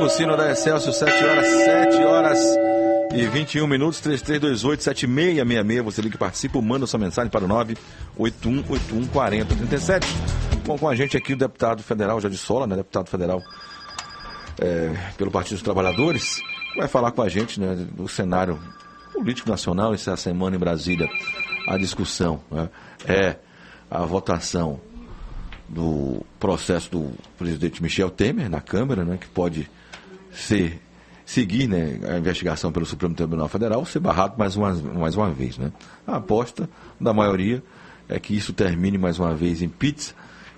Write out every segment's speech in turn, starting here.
toca o sino da Excelsior, 7 horas e 21 minutos, 3328-7666. Você liga e participa, manda sua mensagem para o 981814037. Bom, com a gente aqui o deputado federal Jadir Sola, né, deputado federal pelo Partido dos Trabalhadores, vai falar com a gente, né, do cenário político nacional. Essa semana em Brasília a discussão, né, é a votação do processo do presidente Michel Temer na Câmara, né, que pode seguir, né, a investigação pelo Supremo Tribunal Federal, ser barrado mais uma vez, né. A aposta da maioria é que isso termine mais uma vez em pizza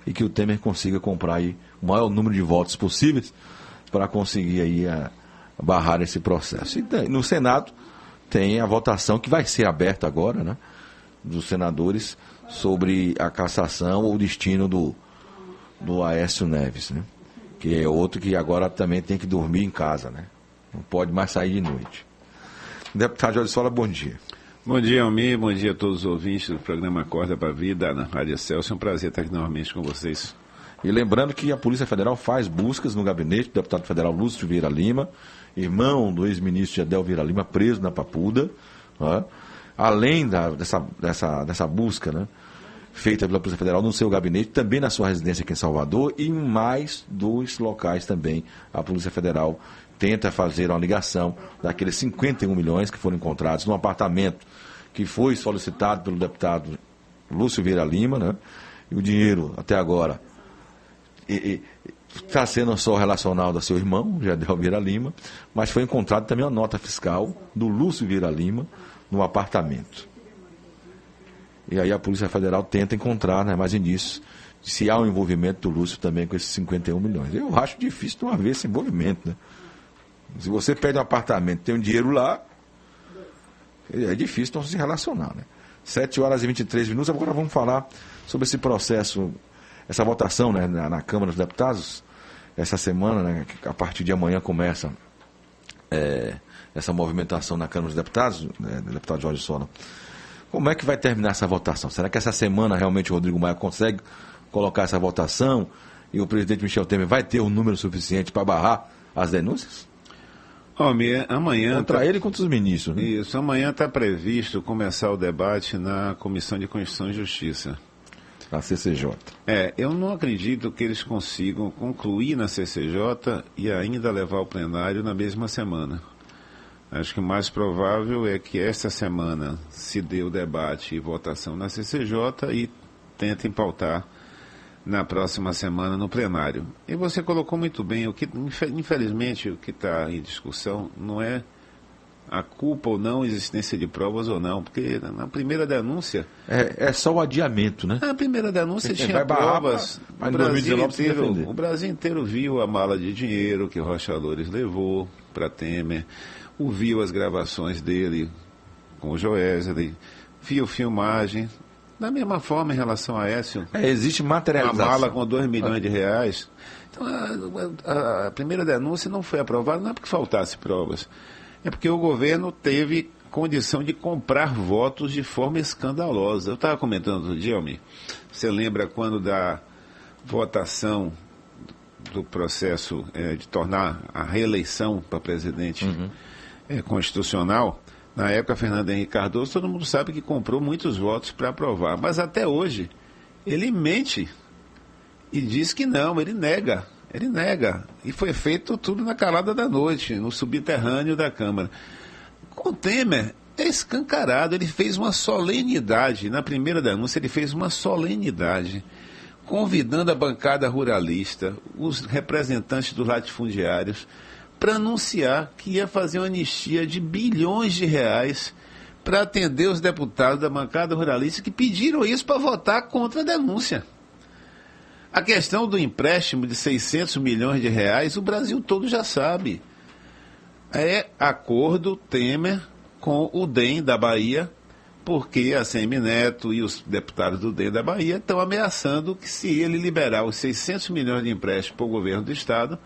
e que o Temer consiga comprar aí o maior número de votos possíveis para conseguir aí barrar esse processo. E no Senado tem a votação que vai ser aberta agora, né, dos senadores sobre a cassação ou o destino do Aécio Neves, né, que é outro que agora também tem que dormir em casa, né, não pode mais sair de noite. Deputado Jadir Sola, bom dia. Bom dia, Almir, bom dia a todos os ouvintes do programa Acorda para a Vida na Rádio Excelsior. É um prazer estar aqui novamente com vocês. E lembrando que a Polícia Federal faz buscas no gabinete do deputado federal Lúcio Vieira Lima, irmão do ex-ministro Gedel Vieira Lima, preso na Papuda, né? Além dessa busca, né, feita pela Polícia Federal no seu gabinete, também na sua residência aqui em Salvador, e em mais 2 locais também a Polícia Federal tenta fazer uma ligação daqueles 51 milhões que foram encontrados num apartamento que foi solicitado pelo deputado Lúcio Vieira Lima, né? E o dinheiro, até agora, está sendo só relacional do seu irmão, Gedel Vieira Lima, mas foi encontrado também uma nota fiscal do Lúcio Vieira Lima no apartamento. E aí a Polícia Federal tenta encontrar, né, mais indícios de se há um envolvimento do Lúcio também com esses 51 milhões. Eu acho difícil não haver esse envolvimento, né? Se você pede um apartamento, tem um dinheiro lá, é difícil não se relacionar, né? 7 horas e 23 minutos, agora vamos falar sobre esse processo, essa votação, né, na Câmara dos Deputados, essa semana, né, a partir de amanhã começa essa movimentação na Câmara dos Deputados, né, do deputado Jorge Sola. Como é que vai terminar essa votação? Será que essa semana realmente o Rodrigo Maia consegue colocar essa votação e o presidente Michel Temer vai ter um número suficiente para barrar as denúncias? Amanhã contra ele e contra os ministros, né? Isso, amanhã está previsto começar o debate na Comissão de Constituição e Justiça. A CCJ. Eu não acredito que eles consigam concluir na CCJ e ainda levar ao plenário na mesma semana. Acho que o mais provável é que esta semana se dê o debate e votação na CCJ e tentem pautar na próxima semana no plenário. E você colocou muito bem, infelizmente o que está em discussão não é a culpa ou não, existência de provas ou não, porque na primeira denúncia... É só o adiamento, né? Na primeira denúncia tinha provas. O Brasil inteiro viu a mala de dinheiro que Rocha Loures levou para Temer, viu as gravações dele com o Joesley, viu filmagem. Da mesma forma, em relação a Aécio, existe materialização. Uma mala com 2 milhões de reais. Então, a primeira denúncia não foi aprovada, não é porque faltasse provas. É porque o governo teve condição de comprar votos de forma escandalosa. Eu estava comentando outro dia, Almir, você lembra quando da votação do processo de tornar a reeleição para presidente constitucional? Na época, Fernando Henrique Cardoso, todo mundo sabe que comprou muitos votos para aprovar. Mas até hoje, ele mente e diz que não, ele nega. Ele nega. E foi feito tudo na calada da noite, no subterrâneo da Câmara. Com o Temer, é escancarado. Ele fez uma solenidade. Na primeira denúncia, ele fez uma solenidade, convidando a bancada ruralista, os representantes dos latifundiários, para anunciar que ia fazer uma anistia de bilhões de reais para atender os deputados da bancada ruralista que pediram isso para votar contra a denúncia. A questão do empréstimo de 600 milhões de reais, o Brasil todo já sabe. É acordo Temer com o DEM da Bahia, porque a Semineto e os deputados do DEM da Bahia estão ameaçando que, se ele liberar os 600 milhões de empréstimo para o governo do Estado,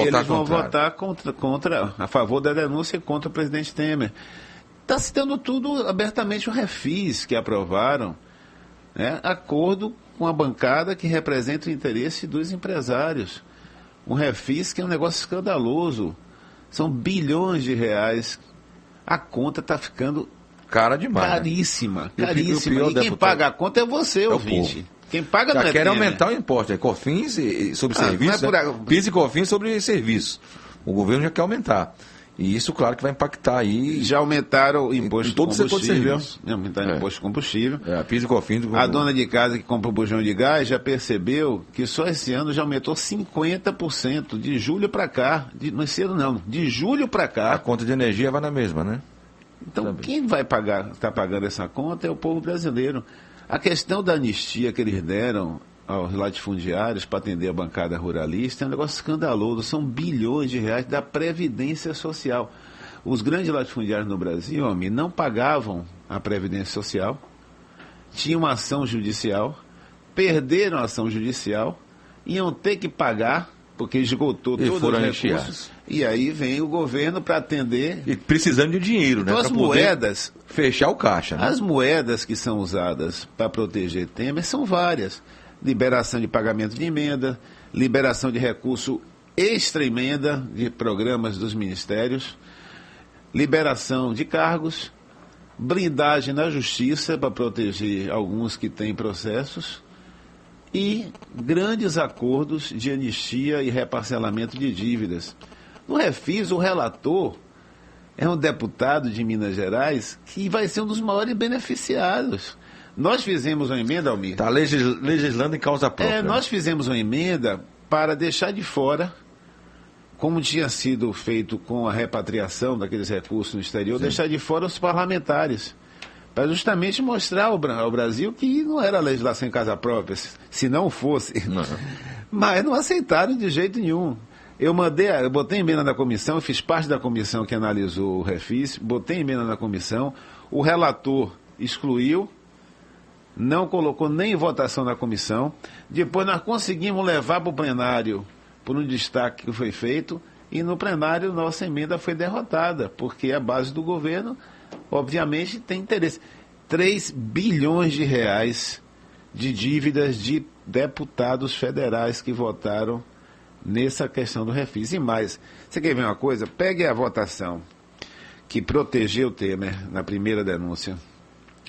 eles vão votar contra, a favor da denúncia contra o presidente Temer. Está citando tudo abertamente o refis que aprovaram, né, acordo com a bancada que representa o interesse dos empresários. Um refis que é um negócio escandaloso. São bilhões de reais. A conta está ficando cara demais. Caríssima, Né? caríssima. E quem paga a conta é você, ouvinte. Quem paga não é quer aumentar o imposto, é COFINS sobre serviços, PIS e COFINS sobre serviços. O governo já quer aumentar. E isso, claro, que vai impactar aí. Já aumentaram o imposto em todo de combustível. Aumentaram o imposto de combustível. PIS e COFINS. A dona de casa que compra o bujão de gás já percebeu que só esse ano já aumentou 50% de julho para cá. Não é cedo não, de julho para cá. A conta de energia vai na mesma, né? Então, quem vai pagar, está pagando essa conta é o povo brasileiro. A questão da anistia que eles deram aos latifundiários para atender a bancada ruralista é um negócio escandaloso. São bilhões de reais da Previdência Social. Os grandes latifundiários no Brasil, homem, não pagavam a Previdência Social, tinham uma ação judicial, perderam a ação judicial, iam ter que pagar, porque esgotou todos os recursos. E aí vem o governo para atender. E precisando de dinheiro, né? Então, as moedas. Fechar o caixa, né? As moedas que são usadas para proteger Temer são várias. Liberação de pagamento de emenda, liberação de recurso extra-emenda de programas dos ministérios, liberação de cargos, blindagem na justiça para proteger alguns que têm processos e grandes acordos de anistia e reparcelamento de dívidas. No refis, o relator é um deputado de Minas Gerais que vai ser um dos maiores beneficiados. Nós fizemos uma emenda, Almir. Está legislando em causa própria. Nós fizemos uma emenda para deixar de fora, como tinha sido feito com a repatriação daqueles recursos no exterior, deixar de fora os parlamentares, para justamente mostrar ao Brasil que não era legislação em casa própria, se não fosse. Não. Mas não aceitaram de jeito nenhum. Eu botei emenda na comissão, fiz parte da comissão que analisou o refis, botei emenda na comissão, o relator excluiu, não colocou nem em votação na comissão. Depois nós conseguimos levar para o plenário por um destaque que foi feito, e no plenário nossa emenda foi derrotada, porque a base do governo, obviamente, tem interesse. 3 bilhões de reais de dívidas de deputados federais que votaram nessa questão do refis. E mais, você quer ver uma coisa? Pegue a votação que protegeu Temer na primeira denúncia,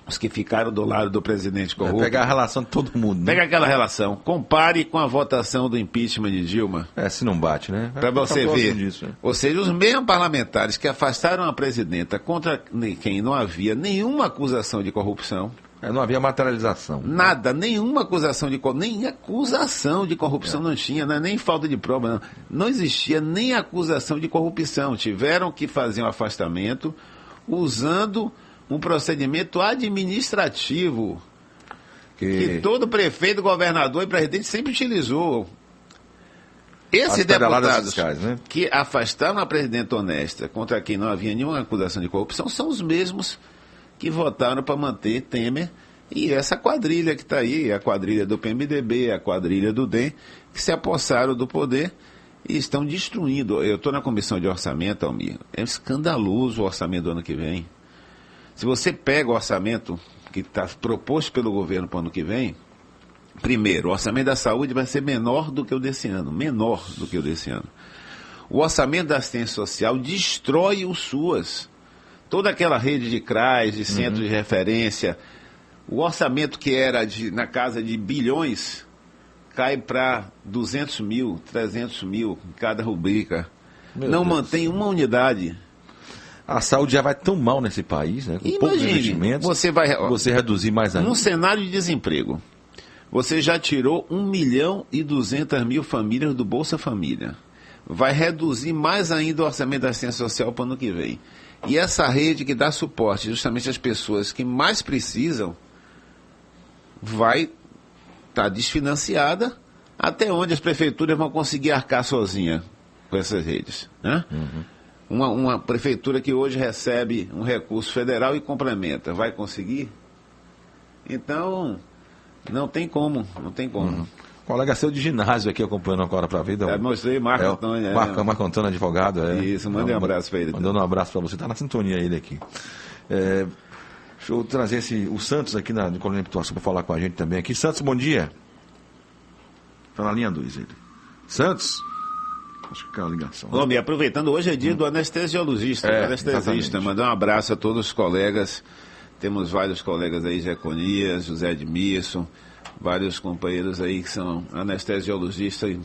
os que ficaram do lado do presidente corrupto. Pegar a relação de todo mundo. Né? Pega aquela relação, compare com a votação do impeachment de Dilma. Se não bate, né? Para você ver. Disso, né? Ou seja, os mesmos parlamentares que afastaram a presidenta contra quem não havia nenhuma acusação de corrupção. Não havia materialização. Nada, nenhuma acusação de corrupção. Nem acusação de corrupção não tinha, né? Nem falta de prova. Não existia nem acusação de corrupção. Tiveram que fazer um afastamento usando um procedimento administrativo que todo prefeito, governador e presidente sempre utilizou. Esses deputados fiscais, né? que afastaram a presidenta honesta contra quem não havia nenhuma acusação de corrupção são os mesmos que votaram para manter Temer e essa quadrilha que está aí, a quadrilha do PMDB, a quadrilha do DEM, que se apossaram do poder e estão destruindo. Eu estou na comissão de orçamento, Almir. É escandaloso o orçamento do ano que vem. Se você pega o orçamento que está proposto pelo governo para o ano que vem, primeiro, o orçamento da saúde vai ser menor do que o desse ano. Menor do que o desse ano. O orçamento da assistência social destrói o SUAS. Toda aquela rede de CRAs, de centros de referência, o orçamento que era na casa de bilhões, cai para 200 mil, 300 mil em cada rubrica. Não mantém uma unidade. A saúde já vai tão mal nesse país, né? Com poucos investimentos, você reduzir mais ainda. Num cenário de desemprego, você já tirou 1.200.000 famílias do Bolsa Família. Vai reduzir mais ainda o orçamento da assistência social para o ano que vem. E essa rede que dá suporte justamente às pessoas que mais precisam vai estar desfinanciada, até onde as prefeituras vão conseguir arcar sozinha com essas redes, né? Uma prefeitura que hoje recebe um recurso federal e complementa, vai conseguir? Então, não tem como. Colega seu de ginásio aqui acompanhando agora para a vida. Mostrei, Marco Antônio. Marco Antônio, advogado. Isso, mandei um abraço para ele. Mandando um abraço para você, está na sintonia ele aqui. Deixa eu trazer o Santos aqui na Colônia Pituaçu para falar com a gente também aqui. Santos, bom dia. Está na linha 2 ele. Santos? Acho que caiu a ligação. Bom, e aproveitando, hoje é dia do anestesiologista. Exatamente. Mandar um abraço a todos os colegas. Temos vários colegas aí, Zé Conias, José Edmilson, vários companheiros aí que são anestesiologistas e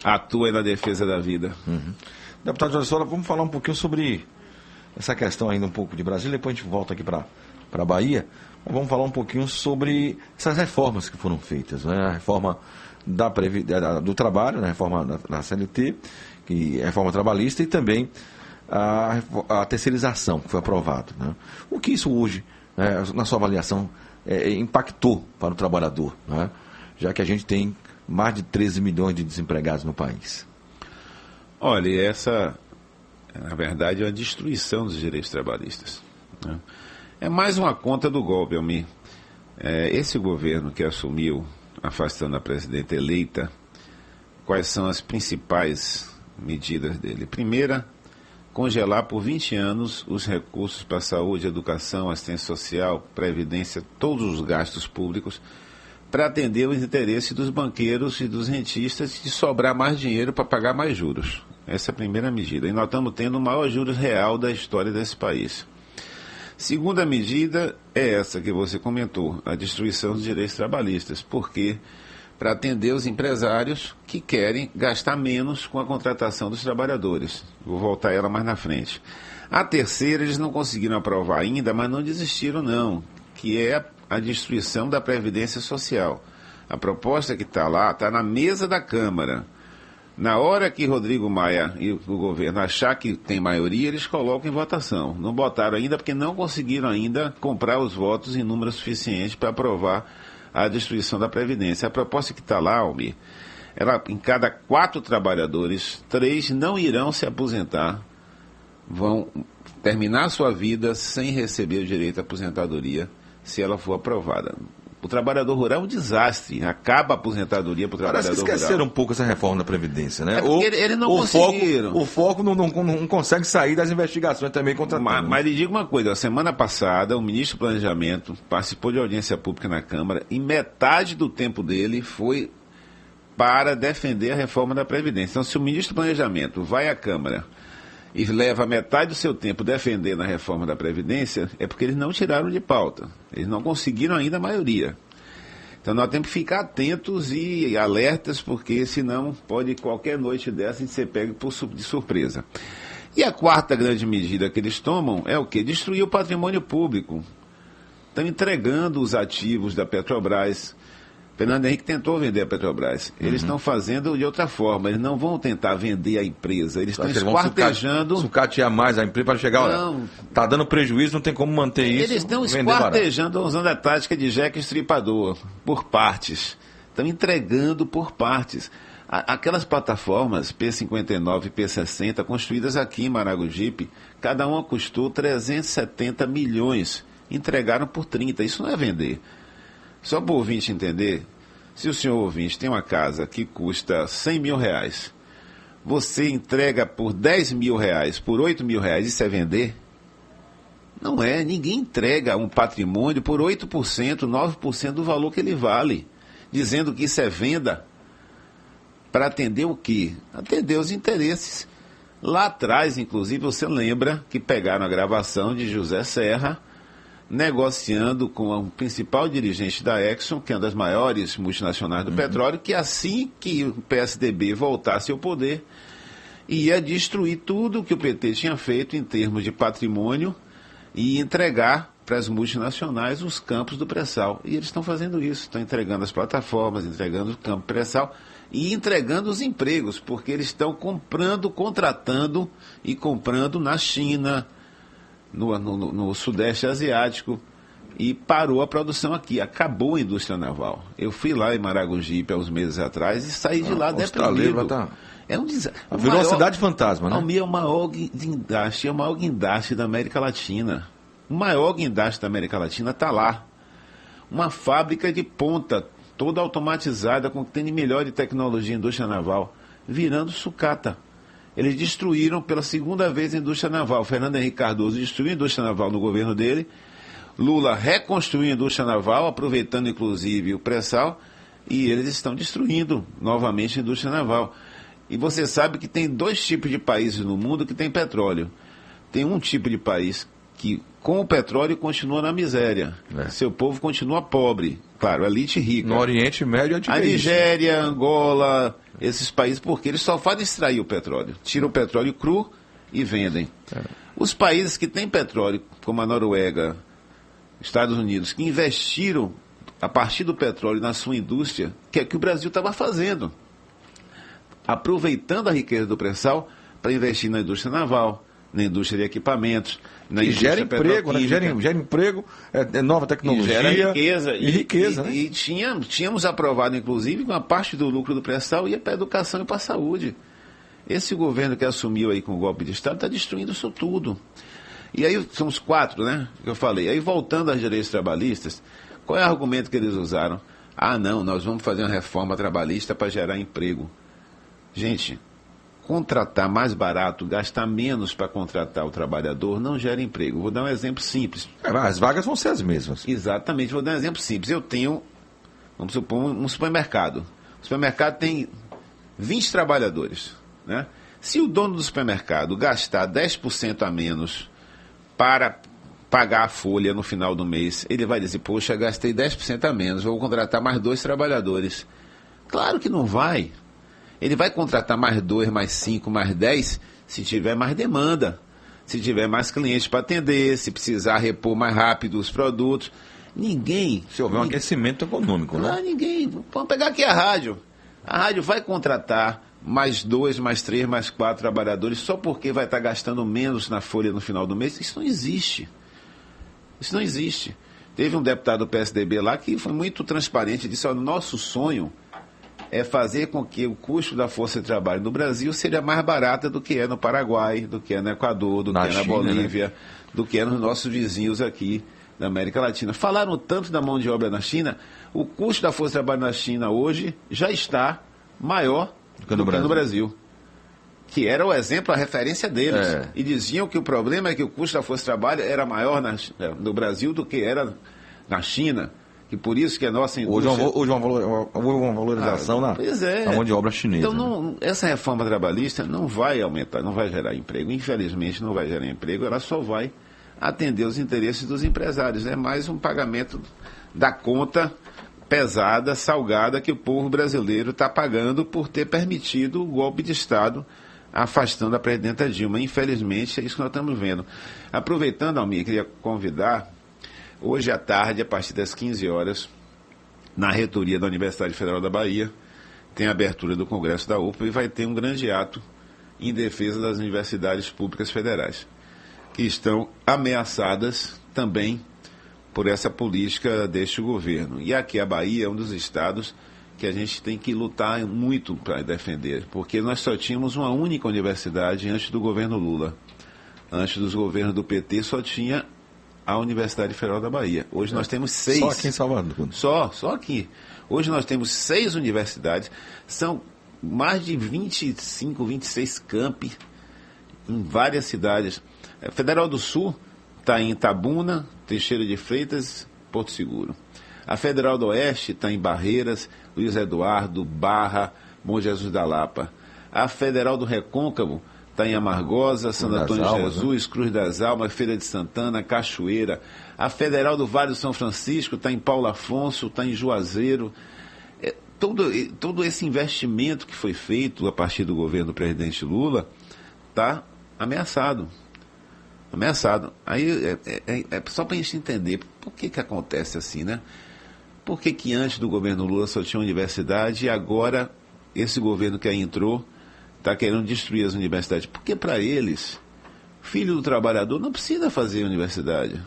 atuam na defesa da vida. Deputado Jorge Sola, vamos falar um pouquinho sobre essa questão ainda um pouco de Brasília, depois a gente volta aqui para a Bahia. Mas vamos falar um pouquinho sobre essas reformas que foram feitas, né? A reforma do trabalho, né? A reforma da CLT, que é a reforma trabalhista, e também a terceirização que foi aprovada, né? O que isso hoje, né, na sua avaliação, impactou para o trabalhador, né? Já que a gente tem mais de 13 milhões de desempregados no país? Olha, essa, na verdade, é uma destruição dos direitos trabalhistas, né? É mais uma conta do golpe, Almir. Esse governo que assumiu, afastando a presidenta eleita, quais são as principais medidas dele? Primeira, congelar por 20 anos os recursos para saúde, educação, assistência social, previdência, todos os gastos públicos, para atender os interesses dos banqueiros e dos rentistas de sobrar mais dinheiro para pagar mais juros. Essa é a primeira medida. E nós estamos tendo o maior juros real da história desse país. Segunda medida é essa que você comentou, a destruição dos direitos trabalhistas, porque para atender os empresários que querem gastar menos com a contratação dos trabalhadores. Vou voltar a ela mais na frente. A terceira eles não conseguiram aprovar ainda, mas não desistiram não, que é a destruição da Previdência Social. A proposta que está lá, está na mesa da Câmara. Na hora que Rodrigo Maia e o governo achar que tem maioria, eles colocam em votação. Não botaram ainda porque não conseguiram ainda comprar os votos em número suficiente para aprovar a destruição da Previdência. A proposta que está lá, Almir, em cada 4 trabalhadores, 3 não irão se aposentar, vão terminar sua vida sem receber o direito à aposentadoria, se ela for aprovada. O trabalhador rural é um desastre, acaba a aposentadoria para o trabalhador rural. Parece que esqueceram um pouco essa reforma da Previdência, né? Eles não conseguiram. O foco não consegue sair das investigações também contra Mas lhe digo uma coisa, a semana passada o ministro do Planejamento participou de audiência pública na Câmara e metade do tempo dele foi para defender a reforma da Previdência. Então, se o ministro do Planejamento vai à Câmara e leva metade do seu tempo defendendo a reforma da Previdência, é porque eles não tiraram de pauta. Eles não conseguiram ainda a maioria. Então nós temos que ficar atentos e alertas, porque senão pode qualquer noite dessa a gente ser pego de surpresa. E a quarta grande medida que eles tomam é o quê? Destruir o patrimônio público. Estão entregando os ativos da Petrobras. Fernando Henrique tentou vender a Petrobras. Eles estão fazendo de outra forma. Eles não vão tentar vender a empresa. Eles estão esquartejando. Sucatear mais a empresa para chegar. Olha, está dando prejuízo, não tem como manter isso. Eles estão esquartejando, usando a tática de Jack Estripador, por partes. Estão entregando por partes. Aquelas plataformas P59 e P60, construídas aqui em Maragogipe, cada uma custou 370 milhões. Entregaram por 30. Isso não é vender. Só para o ouvinte entender, se o senhor ouvinte tem uma casa que custa 100 mil reais, você entrega por 10 mil reais, por 8 mil reais, isso é vender? Não é, ninguém entrega um patrimônio por 8%, 9% do valor que ele vale, dizendo que isso é venda, para atender o quê? Atender os interesses. Lá atrás, inclusive, você lembra que pegaram a gravação de José Serra, negociando com o principal dirigente da Exxon, que é uma das maiores multinacionais do petróleo, que assim que o PSDB voltasse ao poder, ia destruir tudo que o PT tinha feito em termos de patrimônio e entregar para as multinacionais os campos do pré-sal. E eles estão fazendo isso, estão entregando as plataformas, entregando o campo pré-sal e entregando os empregos, porque eles estão comprando, contratando e comprando na China, no Sudeste Asiático, e parou a produção aqui, acabou a indústria naval. Eu fui lá em Maragogipe há uns meses atrás e saí de lá deprimido. É um desastre. Virou uma cidade fantasma, né? É o maior guindaste da América Latina. O maior guindaste da América Latina está lá. Uma fábrica de ponta, toda automatizada, com o que tem de melhor de tecnologia em indústria naval, virando sucata. Eles destruíram pela segunda vez a indústria naval. Fernando Henrique Cardoso destruiu a indústria naval no governo dele. Lula reconstruiu a indústria naval, aproveitando inclusive o pré-sal, e eles estão destruindo novamente a indústria naval. E você sabe que tem dois tipos de países no mundo que tem petróleo. Tem um tipo de país que, com o petróleo, continua na miséria. Seu povo continua pobre. Claro, elite rica. No Oriente Médio, a Nigéria, Angola, esses países, porque eles só fazem extrair o petróleo. Tiram o petróleo cru e vendem. Os países que têm petróleo, como a Noruega, Estados Unidos, que investiram a partir do petróleo na sua indústria, que é o que o Brasil estava fazendo. Aproveitando a riqueza do pré-sal para investir na indústria naval, na indústria de equipamentos, na indústria gera emprego, né? Gera emprego, nova tecnologia. E riqueza. E tínhamos aprovado, inclusive, que uma parte do lucro do pré-sal ia para a educação e para a saúde. Esse governo que assumiu aí com o golpe de Estado está destruindo isso tudo. E aí são os 4, né, que eu falei. Aí voltando às direitos trabalhistas, qual é o argumento que eles usaram? Ah, não, nós vamos fazer uma reforma trabalhista para gerar emprego. Gente, contratar mais barato, gastar menos para contratar o trabalhador, não gera emprego. Vou dar um exemplo simples. As vagas vão ser as mesmas. Exatamente, vou dar um exemplo simples. Eu tenho, vamos supor, um supermercado. O supermercado tem 20 trabalhadores, né? Se o dono do supermercado gastar 10% a menos para pagar a folha no final do mês, ele vai dizer, poxa, gastei 10% a menos, vou contratar mais 2 trabalhadores. Claro que não vai. Ele vai contratar mais 2, mais 5, mais 10, se tiver mais demanda, se tiver mais clientes para atender, se precisar repor mais rápido os produtos. Se houver um aquecimento econômico, né? Ninguém. Vamos pegar aqui a rádio. A rádio vai contratar mais 2, mais 3, mais 4 trabalhadores só porque vai estar gastando menos na folha no final do mês. Isso não existe. Isso não existe. Teve um deputado do PSDB lá que foi muito transparente e disse, nosso sonho é fazer com que o custo da força de trabalho no Brasil seja mais barata do que é no Paraguai, do que é no Equador, do que é na Bolívia, né? Do que é nos nossos vizinhos aqui da América Latina. Falaram tanto da mão de obra na China, o custo da força de trabalho na China hoje já está maior do que no Brasil. Que era o exemplo, a referência deles. E diziam que o problema é que o custo da força de trabalho era maior no Brasil do que era na China. Que por isso que a nossa indústria... Hoje uma valorização na mão de obra chinesa. Então, essa reforma trabalhista não vai aumentar, não vai gerar emprego. Infelizmente, não vai gerar emprego, ela só vai atender os interesses dos empresários. É mais um pagamento da conta pesada, salgada, que o povo brasileiro está pagando por ter permitido o golpe de Estado afastando a presidenta Dilma. Infelizmente, é isso que nós estamos vendo. Aproveitando, Almir, queria convidar... Hoje à tarde, a partir das 15 horas, na reitoria da Universidade Federal da Bahia, tem a abertura do Congresso da UFBA e vai ter um grande ato em defesa das universidades públicas federais, que estão ameaçadas também por essa política deste governo. E aqui a Bahia é um dos estados que a gente tem que lutar muito para defender, porque nós só tínhamos uma única universidade antes do governo Lula. Antes dos governos do PT só tinha a Universidade Federal da Bahia. Hoje nós temos 6. Só aqui em Salvador. Só aqui. Hoje nós temos 6 universidades, são mais de 25, 26 campi em várias cidades. A Federal do Sul está em Itabuna, Teixeira de Freitas, Porto Seguro. A Federal do Oeste está em Barreiras, Luiz Eduardo, Barra, Bom Jesus da Lapa. A Federal do Recôncavo está em Amargosa, Santo Antônio de Jesus, Cruz das Almas, Feira de Santana, Cachoeira. A Federal do Vale do São Francisco está em Paulo Afonso, está em Juazeiro. Todo esse investimento que foi feito a partir do governo do presidente Lula está ameaçado. Aí é só para a gente entender por que acontece assim, né? Por que antes do governo Lula só tinha universidade e agora esse governo que aí entrou está querendo destruir as universidades? Porque para eles, filho do trabalhador não precisa fazer universidade.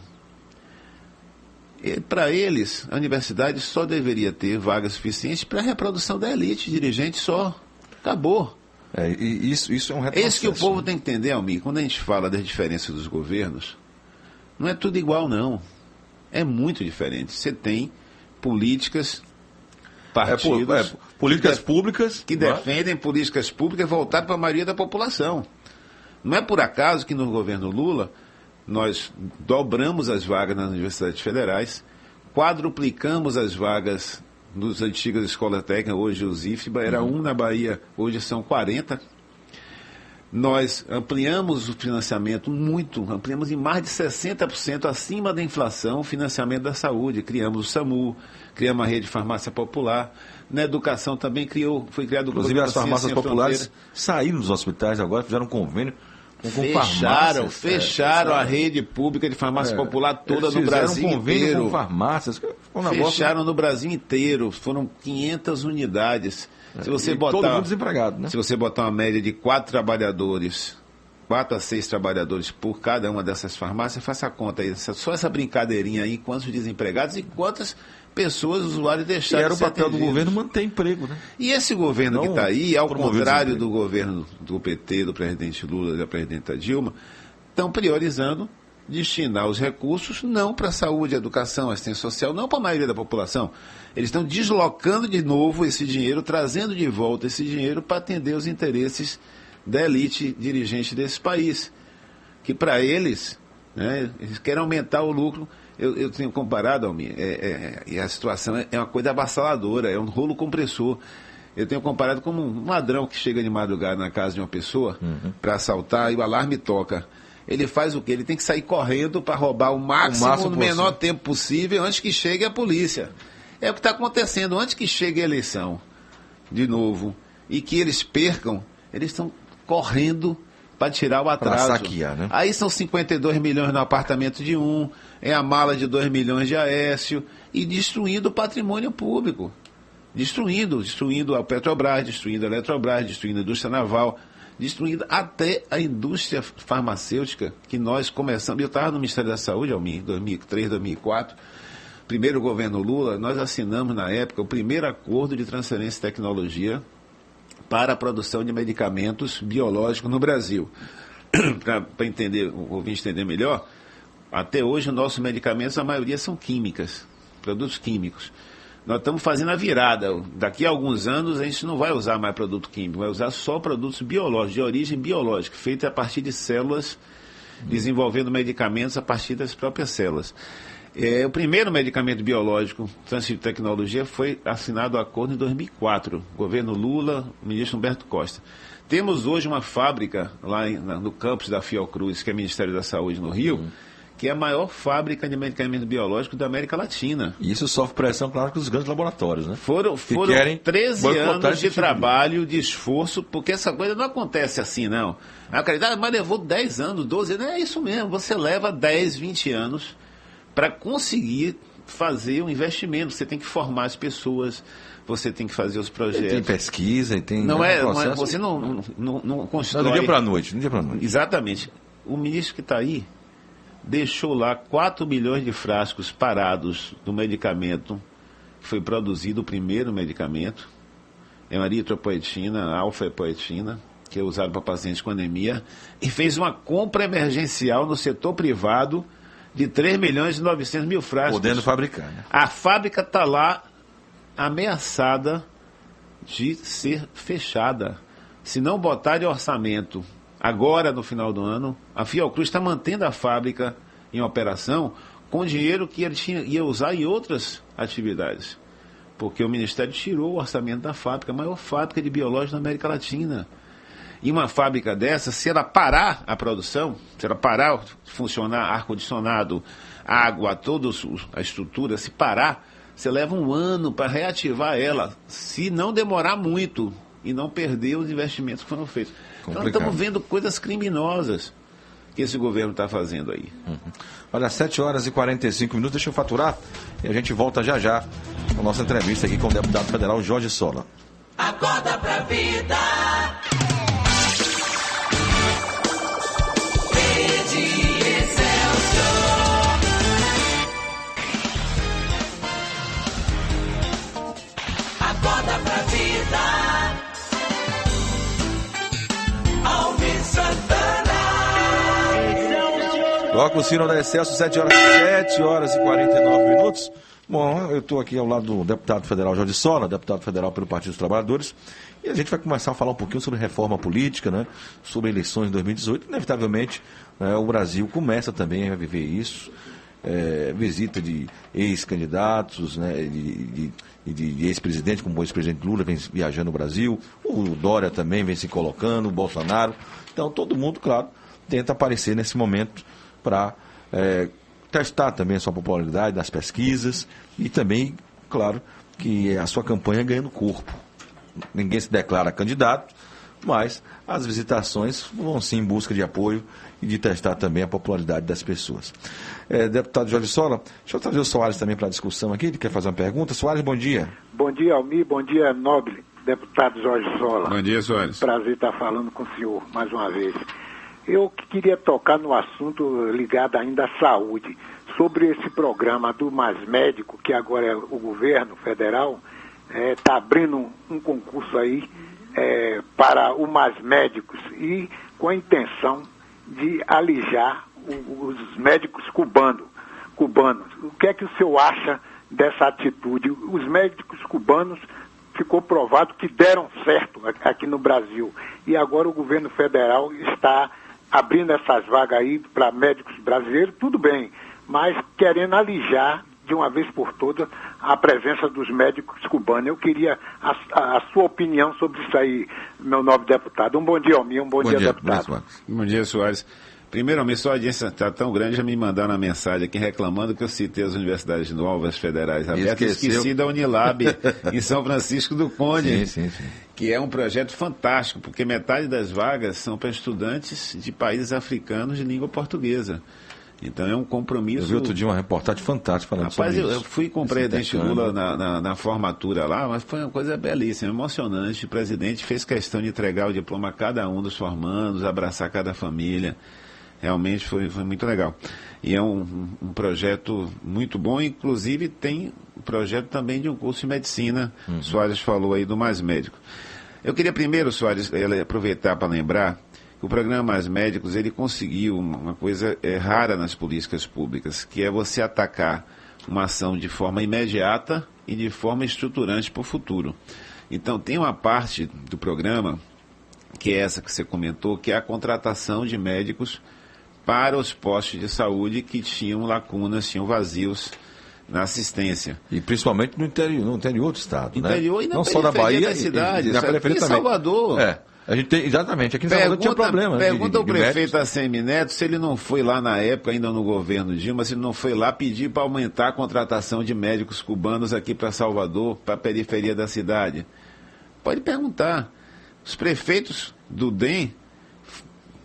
Para eles, a universidade só deveria ter vagas suficientes para a reprodução da elite dirigente só. Acabou. Isso é um retrocesso. É isso que o povo tem que entender, Almir. Quando a gente fala das diferenças dos governos, não é tudo igual, não. É muito diferente. Você tem políticas, partidos... políticas públicas... Que defendem políticas públicas voltadas para a maioria da população. Não é por acaso que no governo Lula nós dobramos as vagas nas universidades federais, quadruplicamos as vagas Nos antigas escolas técnicas, hoje os IFBA, era um na Bahia, hoje são 40. Nós ampliamos o financiamento ampliamos em mais de 60% acima da inflação o financiamento da saúde. Criamos o SAMU, criamos a rede de farmácia popular. Na educação também foi criado o Inclusive as farmácias populares saíram dos hospitais agora, fizeram um convênio com farmácias. Fecharam a rede pública de farmácia popular toda no Brasil inteiro. Fizeram um convênio com farmácias. Fecharam no Brasil inteiro. Foram 500 unidades. Se você todo mundo desempregado, né? Se você botar uma média de 4 a 6 trabalhadores por cada uma dessas farmácias, faça a conta aí. Só essa brincadeirinha aí, quantos desempregados e quantas pessoas, usuários deixaram de ser era o papel atendidos. do governo manter emprego, né? E esse governo que está aí, ao contrário do governo do PT, do presidente Lula e da presidenta Dilma, estão priorizando destinar os recursos não para a saúde, educação, assistência social, não para a maioria da população. Eles estão deslocando de novo esse dinheiro, trazendo de volta esse dinheiro para atender os interesses da elite dirigente desse país. Que para eles, né, eles querem aumentar o lucro. Eu tenho comparado, Almir, e a situação é uma coisa avassaladora, é um rolo compressor. Eu tenho comparado como um ladrão que chega de madrugada na casa de uma pessoa para assaltar e o alarme toca. Ele faz o quê? Ele tem que sair correndo para roubar o máximo no menor tempo possível antes que chegue a polícia. É o que está acontecendo. Antes que chegue a eleição, de novo, e que eles percam, eles estão correndo para tirar o atraso. Pra saquear, né? Aí são 52 milhões no apartamento de é a mala de 2 milhões de Aécio, e destruindo o patrimônio público. Destruindo a Petrobras, destruindo a Eletrobras, destruindo a indústria naval, destruindo até a indústria farmacêutica, que nós começamos. Eu estava no Ministério da Saúde, em 2003, 2004, primeiro governo Lula, nós assinamos na época o primeiro acordo de transferência de tecnologia para a produção de medicamentos biológicos no Brasil. Para entender, o ouvinte entender melhor, até hoje os nossos medicamentos, a maioria são químicas, produtos químicos. Nós estamos fazendo a virada. Daqui a alguns anos a gente não vai usar mais produto químico, vai usar só produtos biológicos, de origem biológica, feitos a partir de células, desenvolvendo medicamentos a partir das próprias células. O primeiro medicamento biológico, transfer de tecnologia, foi assinado o acordo em 2004, governo Lula, ministro Humberto Costa. Temos hoje uma fábrica lá no campus da Fiocruz, que é o Ministério da Saúde no Rio, que é a maior fábrica de medicamento biológico da América Latina. E isso sofre pressão, claro, com os grandes laboratórios, né? Foram 13 anos de trabalho, de esforço, porque essa coisa não acontece assim, não. A caridade, mas levou 10 anos, 12 anos, é isso mesmo, você leva 10, 20 anos para conseguir fazer um investimento. Você tem que formar as pessoas, você tem que fazer os projetos. E tem pesquisa e tem... Não é, você não constrói... Não, do dia para a noite, Exatamente. O ministro que está aí deixou lá 4 milhões de frascos parados do medicamento que foi produzido, o primeiro medicamento, é uma eritropoetina, alfa-epoetina, que é usado para pacientes com anemia, e fez uma compra emergencial no setor privado de 3 milhões e 900 mil frascos. Podendo fabricar, né? A fábrica está lá ameaçada de ser fechada. Se não botar de orçamento agora, no final do ano, a Fiocruz está mantendo a fábrica em operação com dinheiro que ele ia usar em outras atividades. Porque o Ministério tirou o orçamento da fábrica, a maior fábrica de biológicos da América Latina. E uma fábrica dessa, se ela parar a produção, se ela parar de funcionar ar-condicionado, água, toda a estrutura, se parar, você leva um ano para reativar ela, se não demorar muito e não perder os investimentos que foram feitos. Então, estamos vendo coisas criminosas que esse governo está fazendo aí. Olha, 7 horas e 45 minutos, deixa eu faturar e a gente volta já já com a nossa entrevista aqui com o deputado federal Jorge Sola. Acorda pra vida! Acorda pra vida. Almir Santana. Toca o sino da Excelsior, 7 horas e 49 minutos. Bom, eu estou aqui ao lado do deputado federal Jorge Sola, deputado federal pelo Partido dos Trabalhadores, e a gente vai começar a falar um pouquinho sobre reforma política, né, sobre eleições de 2018. Inevitavelmente, né, o Brasil começa também a viver isso. visita de ex-candidatos, né, de ex-presidente, como o ex-presidente Lula vem viajando no Brasil, o Dória também vem se colocando, o Bolsonaro. Então, todo mundo, claro, tenta aparecer nesse momento para testar também a sua popularidade nas pesquisas e também, claro, que a sua campanha ganhando corpo. Ninguém se declara candidato, mas as visitações vão sim em busca de apoio e de testar também a popularidade das pessoas. Deputado Jorge Sola, deixa eu trazer o Soares também para a discussão aqui, ele quer fazer uma pergunta. Soares, bom dia. Bom dia, Almir, bom dia, nobre deputado Jorge Sola. Bom dia, Soares. Prazer estar falando com o senhor mais uma vez. Eu queria tocar no assunto ligado ainda à saúde, sobre esse programa do Mais Médico, que agora é o governo federal, está abrindo um concurso aí para o Mais Médicos e com a intenção de alijar os médicos cubanos. O que é que o senhor acha dessa atitude? Os médicos cubanos ficou provado que deram certo aqui no Brasil e agora o governo federal está abrindo essas vagas aí para médicos brasileiros, tudo bem, mas querendo alijar de uma vez por todas a presença dos médicos cubanos. Eu queria a sua opinião sobre isso aí, meu nobre deputado. Um bom dia, Almir, bom dia, deputado. Bom dia, Soares. Primeiramente, só a audiência está tão grande, já me mandaram uma mensagem aqui reclamando que eu citei as universidades novas federais abertas. Esqueci da Unilab, em São Francisco do Conde, sim. Que é um projeto fantástico, porque metade das vagas são para estudantes de países africanos de língua portuguesa. Então é um compromisso... Eu vi outro dia uma reportagem fantástica falando sobre isso. Eu fui com o presidente Lula na formatura lá, mas foi uma coisa belíssima, emocionante. O presidente fez questão de entregar o diploma a cada um dos formandos, abraçar cada família. Realmente foi muito legal. E é um projeto muito bom, inclusive tem um projeto também de um curso de medicina. O Soares falou aí do Mais Médico. Eu queria primeiro, Soares, aproveitar para lembrar que o programa Mais Médicos, ele conseguiu uma coisa rara nas políticas públicas, que é você atacar uma ação de forma imediata e de forma estruturante para o futuro. Então, tem uma parte do programa, que é essa que você comentou, que é a contratação de médicos para os postos de saúde que tinham lacunas, tinham vazios na assistência. E principalmente no interior do estado, interior, né? E na não só na Bahia, da cidade, na periferia aqui em também. Salvador. A gente tem, exatamente, aqui em Salvador tinha problema. Pergunta ao prefeito Assemi Neto se ele não foi lá na época, ainda no governo Dilma, se ele não foi lá pedir para aumentar a contratação de médicos cubanos aqui para Salvador, para a periferia da cidade. Pode perguntar. Os prefeitos do DEM,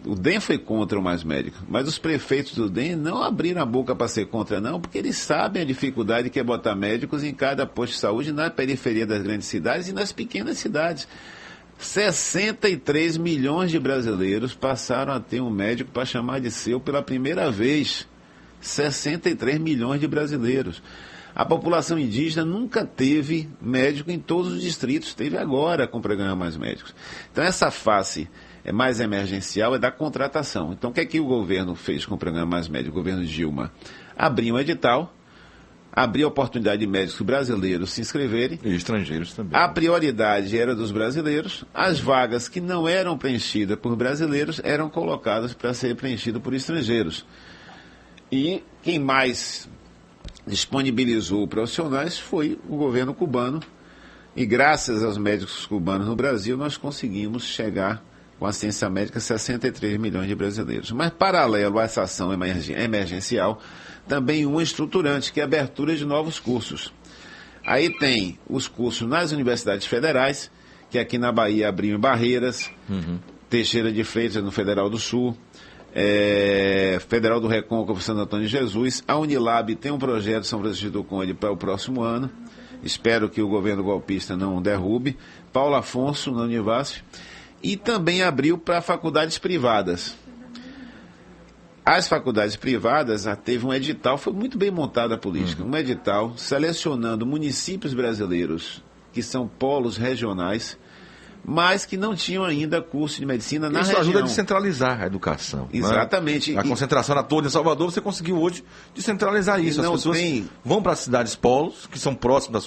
o DEM foi contra o Mais Médico, mas os prefeitos do DEM não abriram a boca para ser contra, não, porque eles sabem a dificuldade que é botar médicos em cada posto de saúde na periferia das grandes cidades e nas pequenas cidades. 63 milhões de brasileiros passaram a ter um médico para chamar de seu pela primeira vez. 63 milhões de brasileiros. A população indígena nunca teve médico em todos os distritos, teve agora com o programa Mais Médicos. Então essa face mais emergencial é da contratação. Então o que é que o governo fez com o programa Mais Médicos, o governo Dilma? Abriu um edital, abriu a oportunidade de médicos brasileiros se inscreverem. E estrangeiros também. A prioridade era dos brasileiros, as vagas que não eram preenchidas por brasileiros eram colocadas para ser preenchidas por estrangeiros. E quem mais disponibilizou profissionais foi o governo cubano, e graças aos médicos cubanos no Brasil nós conseguimos chegar com assistência médica a 63 milhões de brasileiros. Mas paralelo a essa ação emergencial, também uma estruturante, que é a abertura de novos cursos. Aí tem os cursos nas universidades federais, que aqui na Bahia abriu em Barreiras, Teixeira de Freitas no Federal do Sul, Federal do Recôncavo, Santo Antônio de Jesus. A Unilab tem um projeto São Francisco do Conde para o próximo ano. Espero que o governo golpista não derrube. Paulo Afonso, na Univasf. E também abriu para faculdades privadas. As faculdades privadas teve um edital, foi muito bem montada a política, um edital selecionando municípios brasileiros que são polos regionais, mas que não tinham ainda curso de medicina na região. Isso ajuda a descentralizar a educação. Exatamente. Né? A concentração era toda em Salvador, você conseguiu hoje descentralizar isso. As pessoas vão para as cidades polos, que são próximas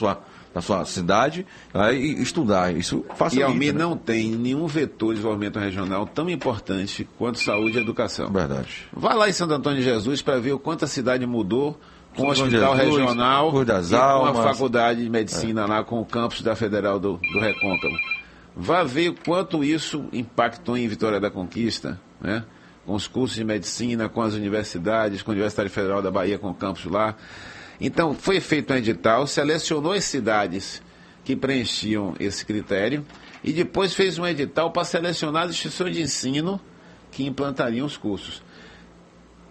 na sua cidade, e estudar. Isso E facilita. Almir Né? não tem nenhum vetor de desenvolvimento regional tão importante quanto saúde e educação. Verdade. Vá lá em Santo Antônio de Jesus para ver o quanto a cidade mudou com o Santo Antônio hospital de Jesus, regional Cruz das e com a Almas. faculdade de medicina lá com o campus da Federal do Recôncavo. Vá ver o quanto isso impactou em Vitória da Conquista, né? Com os cursos de medicina, com as universidades, com a Universidade Federal da Bahia, com o campus lá. Então, foi feito um edital, selecionou as cidades que preenchiam esse critério e depois fez um edital para selecionar as instituições de ensino que implantariam os cursos.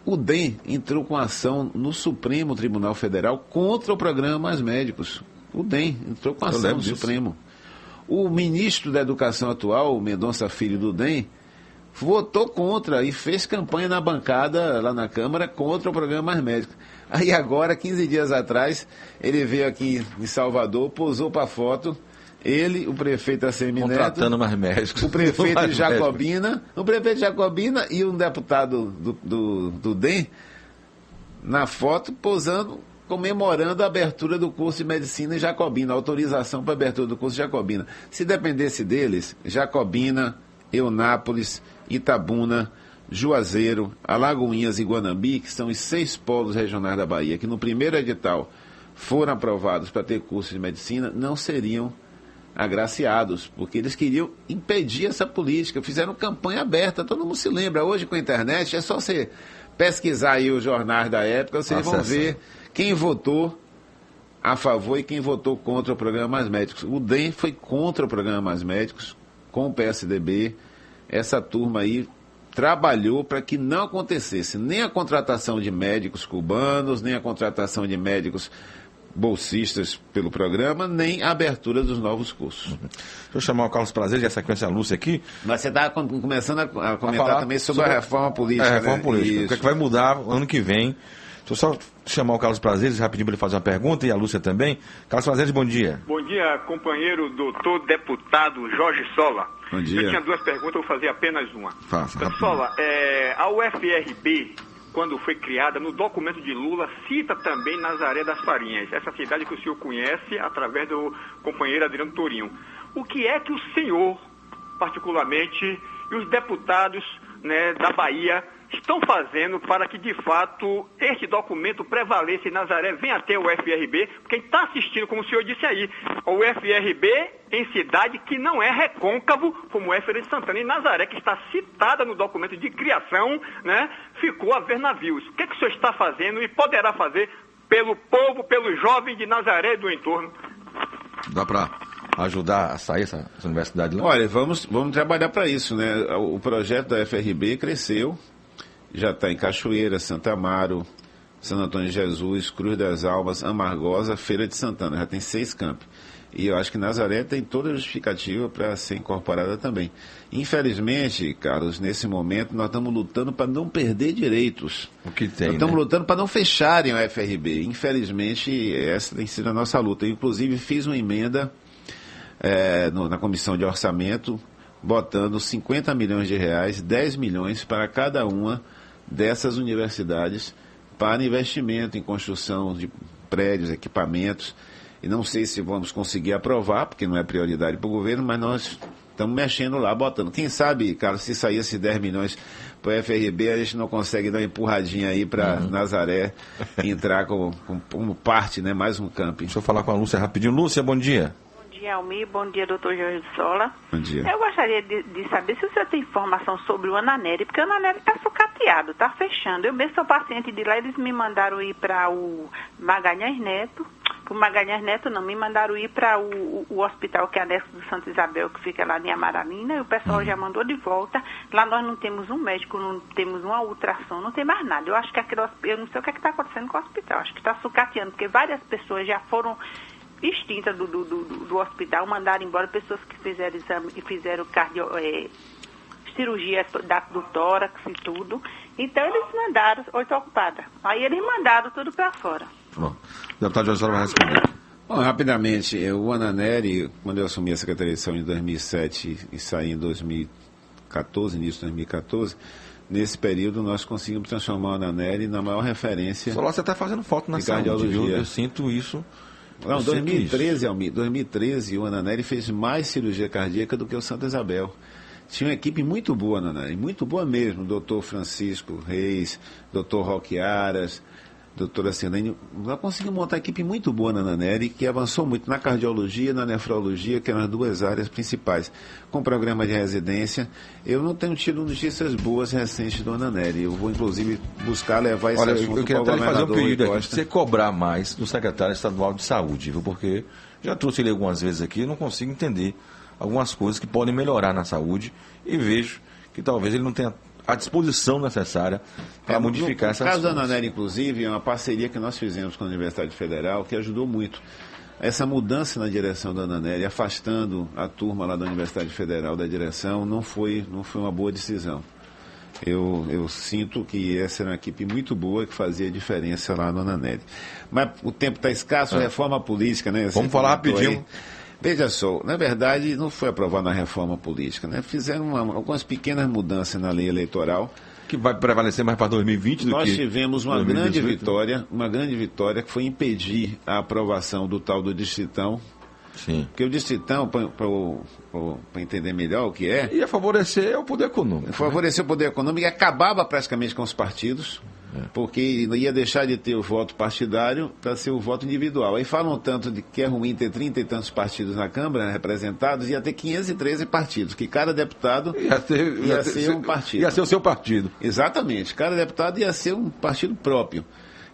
O DEM entrou com ação no Supremo Tribunal Federal contra o programa Mais Médicos. O DEM entrou com ação no Supremo. O ministro da Educação atual, o Mendonça Filho do DEM, votou contra e fez campanha na bancada lá na Câmara contra o programa Mais Médicos. Aí agora, 15 dias atrás, ele veio aqui em Salvador, posou para foto, ele, o prefeito Assemineto, Contratando mais médicos. o prefeito Mais Jacobina, e um deputado do DEM, na foto, posando, comemorando a abertura do curso de medicina em Jacobina, a autorização para a abertura do curso de Jacobina. Se dependesse deles, Jacobina, Eunápolis, Itabuna, Juazeiro, Alagoinhas e Guanambi, que são os 6 polos regionais da Bahia, que no primeiro edital foram aprovados para ter curso de medicina, não seriam agraciados, porque eles queriam impedir essa política, fizeram campanha aberta, todo mundo se lembra, hoje com a internet é só você pesquisar aí os jornais da época, vocês vão ver quem votou a favor e quem votou contra o programa Mais Médicos. O DEM foi contra o programa Mais Médicos, com o PSDB, essa turma aí trabalhou para que não acontecesse nem a contratação de médicos cubanos, nem a contratação de médicos bolsistas pelo programa, nem a abertura dos novos cursos. Deixa eu chamar o Carlos Prazer, já sequência a Lúcia aqui. Mas você está começando a comentar também sobre a reforma política. A reforma né? política. Isso. O que é que vai mudar ano que vem? Deixa eu só chamar o Carlos Prazeres rapidinho para ele fazer uma pergunta, e a Lúcia também. Carlos Prazeres, bom dia. Bom dia, companheiro doutor deputado Jorge Sola. Bom dia. Eu tinha 2 perguntas, eu vou fazer apenas uma. Faça, rapidinho. Sola, a UFRB, quando foi criada, no documento de Lula, cita também Nazaré das Farinhas, essa cidade que o senhor conhece através do companheiro Adriano Tourinho. O que é que o senhor, particularmente, e os deputados, né, da Bahia estão fazendo para que, de fato, este documento prevaleça em Nazaré, venha até o UFRB, porque está assistindo, como o senhor disse aí, o UFRB em cidade que não é recôncavo, como é Feira de Santana. Em Nazaré, que está citada no documento de criação, né, ficou a ver navios. O que é que o senhor está fazendo e poderá fazer pelo povo, pelos jovens de Nazaré e do entorno? Dá para ajudar a sair essa universidade lá? Olha, vamos trabalhar para isso, né? O projeto da UFRB cresceu, já está em Cachoeira, Santa Amaro, Santo Antônio de Jesus, Cruz das Almas, Amargosa, Feira de Santana. Já tem 6 campos. E eu acho que Nazaré tem toda a justificativa para ser incorporada também. Infelizmente, Carlos, nesse momento nós estamos lutando para não perder direitos. O que tem, Nós estamos né? lutando para não fecharem a UFRB. Infelizmente, essa tem sido a nossa luta. Eu, inclusive, fiz uma emenda na Comissão de Orçamento, botando 50 milhões de reais, 10 milhões para cada uma dessas universidades para investimento em construção de prédios, equipamentos. E não sei se vamos conseguir aprovar, porque não é prioridade para o governo, mas nós estamos mexendo lá, botando. Quem sabe, cara, se sair esses 10 milhões para o FRB, a gente não consegue dar uma empurradinha aí para Nazaré entrar como parte, né, mais um camping. Deixa eu falar com a Lúcia rapidinho. Lúcia, bom dia. Bom dia, Almir. Bom dia, doutor Jorge Sola. Bom dia. Eu gostaria de saber se o senhor tem informação sobre o Ananeri, porque o Ananeri está sucateado, está fechando. Eu mesmo sou paciente de lá, eles me mandaram ir para o Magalhães Neto. Para o Magalhães Neto não, me mandaram ir para o hospital que é anexo do Santa Isabel, que fica lá em Amaralina, e o pessoal já mandou de volta. Lá nós não temos um médico, não temos uma ultrassom, não tem mais nada. Eu acho que eu não sei o que está acontecendo com o hospital, acho que está sucateando, porque várias pessoas já foram extintas do hospital, mandaram embora pessoas que fizeram exame e fizeram cirurgia do tórax e tudo. Então eles mandaram, hoje estou ocupada, aí eles mandaram tudo para fora. Bom, o deputado Jorge Sola vai responder. Bom, rapidamente, o Ananeri, quando eu assumi a Secretaria de Saúde em 2007 e saí em 2014, início de 2014, nesse período nós conseguimos transformar o Ananeri na maior referência. Sola, você está fazendo foto na de saúde, cardiologia. viu? Eu sinto isso Não, 2013, o Ananeri fez mais cirurgia cardíaca do que o Santa Isabel. Tinha uma equipe muito boa, Ananeri, muito boa mesmo. Doutor Francisco Reis, doutor Roque Aras, doutora Sirlene. Nós conseguimos montar uma equipe muito boa na Ananeri, que avançou muito na cardiologia e na nefrologia, que eram as duas áreas principais. Com programa de residência, eu não tenho tido notícias boas recentes do Ananeri. Eu vou, inclusive, buscar levar esse assunto eu queria para o até fazer um governador pedido aqui, Costa. você cobrar mais do secretário estadual de saúde, viu? Porque já trouxe ele algumas vezes aqui e não consigo entender algumas coisas que podem melhorar na saúde e vejo que talvez ele não tenha a disposição necessária para modificar essas coisas. O caso da Ananeri, inclusive, é uma parceria que nós fizemos com a Universidade Federal, que ajudou muito. Essa mudança na direção da Ananeri, afastando a turma lá da Universidade Federal da direção, não foi uma boa decisão. Eu sinto que essa era uma equipe muito boa que fazia diferença lá no Ananeri. Mas o tempo está escasso, reforma política, né? Vamos falar rapidinho. Aí. Veja só, na verdade não foi aprovada a reforma política, né? Fizeram algumas pequenas mudanças na lei eleitoral. Que vai prevalecer mais para 2020 do que... Nós tivemos uma 2018. grande vitória, que foi impedir a aprovação do tal do Distritão. Sim. Porque o Distritão, para entender melhor o que é... Ia favorecer o poder econômico. Favorecer o poder econômico e acabava praticamente com os partidos, porque ia deixar de ter o voto partidário para ser o voto individual. Aí falam tanto de que é ruim ter 30 e tantos partidos na Câmara representados, ia ter 513 partidos, que cada deputado ia ser um partido. Ia ser o seu partido. Exatamente, cada deputado ia ser um partido próprio.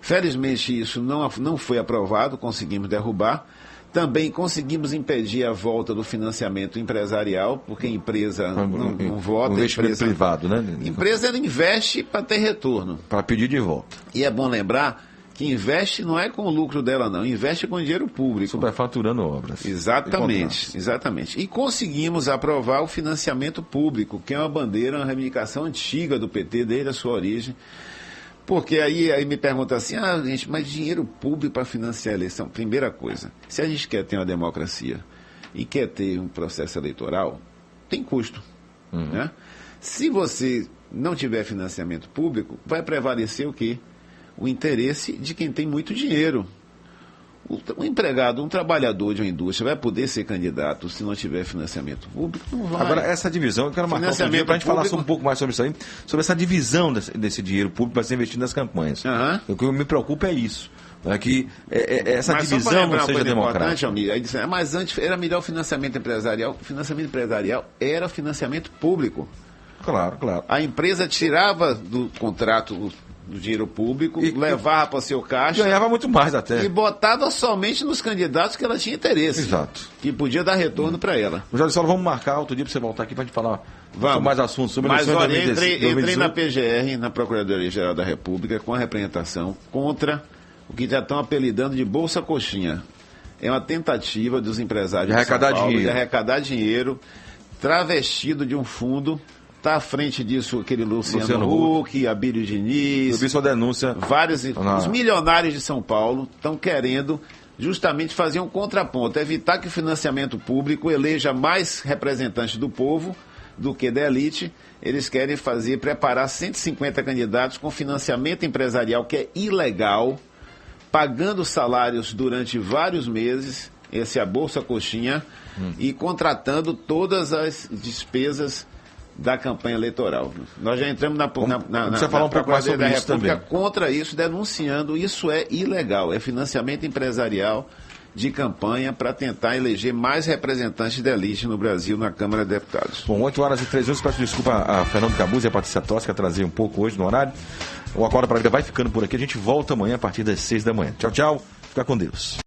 Felizmente isso não foi aprovado, conseguimos derrubar. Também conseguimos impedir a volta do financiamento empresarial, porque a empresa não vota. Investimento privado, né? A empresa ela investe para ter retorno. Para pedir de volta. E é bom lembrar que investe não é com o lucro dela, não. Investe com dinheiro público. Superfaturando obras. Exatamente. E conseguimos aprovar o financiamento público, que é uma bandeira, uma reivindicação antiga do PT, desde a sua origem. Porque aí me pergunta assim, gente, mas dinheiro público para financiar a eleição? Primeira coisa, se a gente quer ter uma democracia e quer ter um processo eleitoral, tem custo. Né? Se você não tiver financiamento público, vai prevalecer o quê? O interesse de quem tem muito dinheiro. Um empregado, um trabalhador de uma indústria vai poder ser candidato se não tiver financiamento público? Não vai. Agora, essa divisão, eu quero marcar outro dia para a gente falar um pouco mais sobre isso aí, sobre essa divisão desse dinheiro público para ser investido nas campanhas. O que me preocupa é isso. Que essa divisão não seja democrática. Aí disse, mas antes era melhor o financiamento empresarial. O financiamento empresarial era financiamento público. Claro. A empresa tirava do contrato do dinheiro público, levava para o seu caixa. Ganhava muito mais até. E botava somente nos candidatos que ela tinha interesse. Exato. Que podia dar retorno para ela. Jorge Saulo, vamos marcar outro dia para você voltar aqui para a gente falar sobre mais assuntos sobre Mas olha, entrei 2018. na PGR, na Procuradoria-Geral da República, com a representação contra o que já estão apelidando de Bolsa Coxinha. É uma tentativa dos empresários de arrecadar dinheiro travestido de um fundo. Está à frente disso aquele Luciano Huck, Abílio Diniz. Eu vi sua denúncia. Os milionários de São Paulo estão querendo justamente fazer um contraponto, evitar que o financiamento público eleja mais representantes do povo do que da elite. Eles querem preparar 150 candidatos com financiamento empresarial que é ilegal, pagando salários durante vários meses, essa é a Bolsa Coxinha, e contratando todas as despesas da campanha eleitoral. Nós já entramos na falar um pouco mais sobre isso também. Contra isso, denunciando, isso é ilegal, é financiamento empresarial de campanha para tentar eleger mais representantes da elite no Brasil na Câmara de Deputados. Bom, 8h03, peço desculpa a Fernando Cabuz e a Patrícia Tosca atrasei um pouco hoje no horário. O Acorda para a Vida vai ficando por aqui, a gente volta amanhã a partir das 6 da manhã. Tchau, fica com Deus.